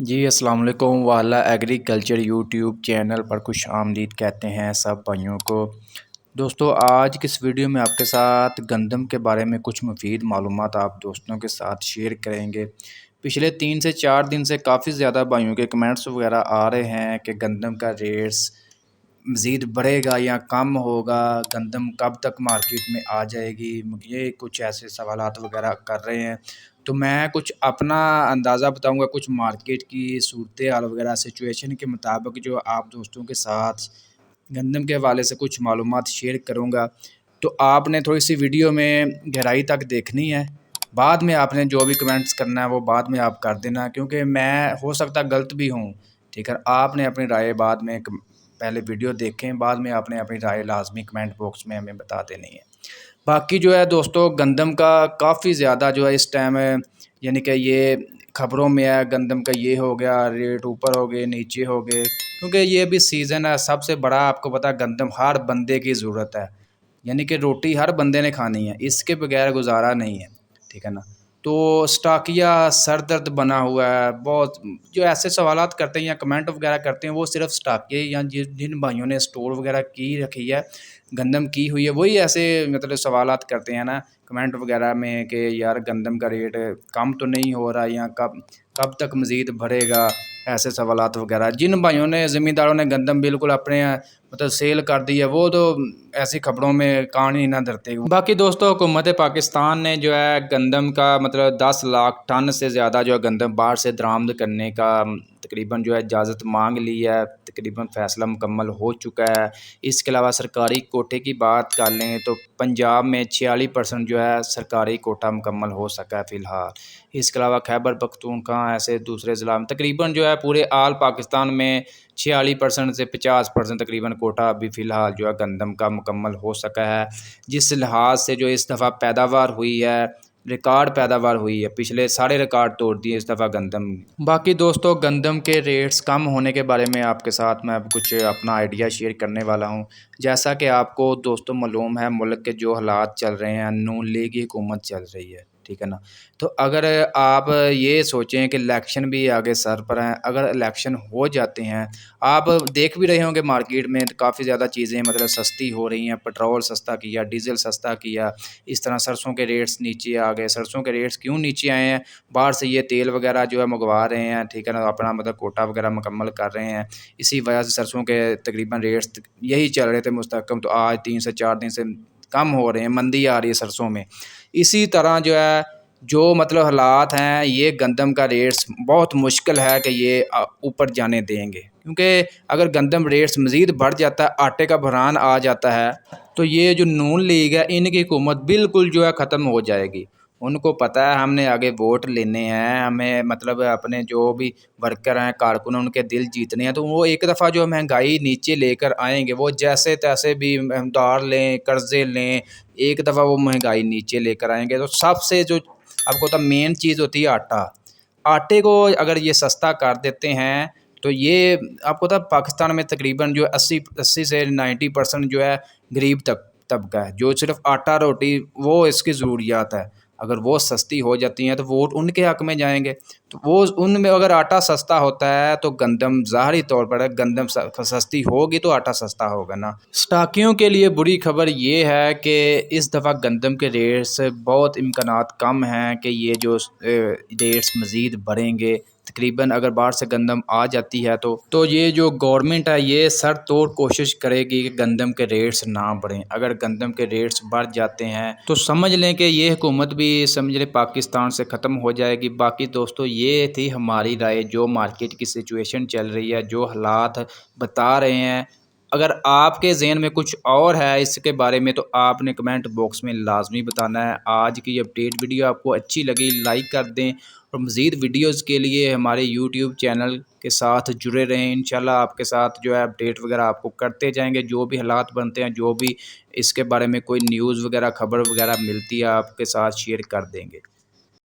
جی السلام علیکم والا ایگریکلچر یوٹیوب چینل پر خوش آمدید کہتے ہیں سب بھائیوں کو۔ دوستو آج کی اس ویڈیو میں آپ کے ساتھ گندم کے بارے میں کچھ مفید معلومات آپ دوستوں کے ساتھ شیئر کریں گے۔ پچھلے 3 سے 4 دن سے کافی زیادہ بھائیوں کے کمنٹس وغیرہ آ رہے ہیں کہ گندم کا ریٹس مزید بڑھے گا یا کم ہوگا، گندم کب تک مارکیٹ میں آ جائے گی، یہ کچھ ایسے سوالات وغیرہ کر رہے ہیں۔ تو میں کچھ اپنا اندازہ بتاؤں گا، کچھ مارکیٹ کی صورتحال وغیرہ سچویشن کے مطابق جو آپ دوستوں کے ساتھ گندم کے حوالے سے کچھ معلومات شیئر کروں گا۔ تو آپ نے تھوڑی سی ویڈیو میں گہرائی تک دیکھنی ہے، بعد میں آپ نے جو بھی کمنٹس کرنا ہے وہ بعد میں آپ کر دینا، کیونکہ میں ہو سکتا غلط بھی ہوں، ٹھیک ہے۔ آپ نے اپنی رائے بعد میں پہلے ویڈیو دیکھیں، بعد میں آپ نے اپنی رائے لازمی کمنٹ باکس میں ہمیں بتا دینی ہے۔ باقی جو ہے دوستو گندم کا کافی زیادہ جو ہے اس ٹائم یعنی کہ یہ خبروں میں ہے، گندم کا یہ ہو گیا، ریٹ اوپر ہو گئے نیچے ہو گئے، کیونکہ یہ بھی سیزن ہے۔ سب سے بڑا آپ کو پتا گندم ہر بندے کی ضرورت ہے، یعنی کہ روٹی ہر بندے نے کھانی ہے، اس کے بغیر گزارا نہیں ہے، ٹھیک ہے نا۔ تو سٹاکیہ سر درد بنا ہوا ہے، بہت جو ایسے سوالات کرتے ہیں یا کمنٹ وغیرہ کرتے ہیں وہ صرف سٹاکیہ یا جن بھائیوں نے سٹور وغیرہ کی رکھی ہے، گندم کی ہوئی ہے، وہی ایسے مطلب سوالات کرتے ہیں نا کمنٹ وغیرہ میں کہ یار گندم کا ریٹ کم تو نہیں ہو رہا یا کب تک مزید بڑھے گا، ایسے سوالات وغیرہ۔ جن بھائیوں نے زمینداروں نے گندم بالکل اپنے مطلب سیل کر دی ہے وہ تو ایسی خبروں میں کان ہی نہ دھرتے۔ باقی دوستو حکومت پاکستان نے جو ہے گندم کا مطلب 10 لاکھ ٹن سے زیادہ جو ہے گندم باہر سے درآمد کرنے کا تقریباً جو ہے اجازت مانگ لی ہے، تقریباً فیصلہ مکمل ہو چکا ہے۔ اس کے علاوہ سرکاری کوٹے کی بات کر لیں تو پنجاب میں 46% جو ہے سرکاری کوٹا مکمل ہو سکا ہے فی الحال۔ اس کے علاوہ خیبر پختونخوا ایسے دوسرے ضلع میں تقریباً جو ہے پورے آل پاکستان میں 46% سے 50% تقریباً کوٹا ابھی فی الحال جو ہے گندم کا مکمل ہو سکا ہے، جس لحاظ سے جو اس دفعہ پیداوار ہوئی ہے، ریکارڈ پیداوار ہوئی ہے، پچھلے سارے ریکارڈ توڑ دیے اس دفعہ گندم۔ باقی دوستو گندم کے ریٹس کم ہونے کے بارے میں آپ کے ساتھ میں اب کچھ اپنا آئیڈیا شیئر کرنے والا ہوں۔ جیسا کہ آپ کو دوستو معلوم ہے ملک کے جو حالات چل رہے ہیں، نون لیگ کی حکومت چل رہی ہے، ٹھیک ہے نا۔ تو اگر آپ یہ سوچیں کہ الیکشن بھی آگے سر پر ہیں، اگر الیکشن ہو جاتے ہیں، آپ دیکھ بھی رہے ہوں گے مارکیٹ میں کافی زیادہ چیزیں مطلب سستی ہو رہی ہیں، پٹرول سستا کیا، ڈیزل سستا کیا، اس طرح سرسوں کے ریٹس نیچے آ گئے۔ سرسوں کے ریٹس کیوں نیچے آئے ہیں؟ باہر سے یہ تیل وغیرہ جو ہے منگوا رہے ہیں، ٹھیک ہے نا، اپنا مطلب کوٹا وغیرہ مکمل کر رہے ہیں، اسی وجہ سے سرسوں کے تقریباً ریٹس یہی چل رہے تھے مستحکم، تو آج 3 سے 4 دن سے کم ہو رہے ہیں، مندی آ رہی ہے سرسوں میں۔ اسی طرح جو ہے جو مطلب حالات ہیں، یہ گندم کا ریٹس بہت مشکل ہے کہ یہ اوپر جانے دیں گے، کیونکہ اگر گندم ریٹس مزید بڑھ جاتا ہے، آٹے کا بحران آ جاتا ہے، تو یہ جو نون لیگ ہے ان کی حکومت بالکل جو ہے ختم ہو جائے گی۔ ان کو پتہ ہے ہم نے آگے ووٹ لینے ہیں، ہمیں مطلب اپنے جو بھی ورکر ہیں کارکن ان کے دل جیتنے ہیں، تو وہ ایک دفعہ جو مہنگائی نیچے لے کر آئیں گے، وہ جیسے تیسے بھی ادھار لیں، قرضے لیں، ایک دفعہ وہ مہنگائی نیچے لے کر آئیں گے۔ تو سب سے جو آپ کو مین چیز ہوتی ہے آٹا، آٹے کو اگر یہ سستا کر دیتے ہیں تو یہ آپ کو پاکستان میں تقریباً جو 80 سے 90% جو ہے غریب طبقہ ہے، جو صرف آٹا روٹی وہ اس کی ضروریات ہے، اگر وہ سستی ہو جاتی ہیں تو ووٹ ان کے حق میں جائیں گے۔ تو وہ ان میں اگر آٹا سستا ہوتا ہے تو گندم ظاہری طور پر گندم سستی ہوگی تو آٹا سستا ہوگا نا۔ سٹاکیوں کے لیے بری خبر یہ ہے کہ اس دفعہ گندم کے ریٹس بہت امکانات کم ہیں کہ یہ جو ریٹس مزید بڑھیں گے، تقریباً اگر باہر سے گندم آ جاتی ہے تو یہ جو گورنمنٹ ہے یہ سر توڑ کوشش کرے گی کہ گندم کے ریٹس نہ بڑھیں۔ اگر گندم کے ریٹس بڑھ جاتے ہیں تو سمجھ لیں کہ یہ حکومت بھی سمجھ لیں پاکستان سے ختم ہو جائے گی۔ باقی دوستو یہ تھی ہماری رائے، جو مارکیٹ کی سچویشن چل رہی ہے، جو حالات بتا رہے ہیں۔ اگر آپ کے ذہن میں کچھ اور ہے اس کے بارے میں تو آپ نے کمنٹ باکس میں لازمی بتانا ہے۔ آج کی اپڈیٹ ویڈیو آپ کو اچھی لگی لائک کر دیں، اور مزید ویڈیوز کے لیے ہمارے یوٹیوب چینل کے ساتھ جڑے رہیں۔ انشاءاللہ آپ کے ساتھ جو ہے اپڈیٹ وغیرہ آپ کو کرتے جائیں گے، جو بھی حالات بنتے ہیں، جو بھی اس کے بارے میں کوئی نیوز وغیرہ خبر وغیرہ ملتی ہے آپ کے ساتھ شیئر کر دیں گے۔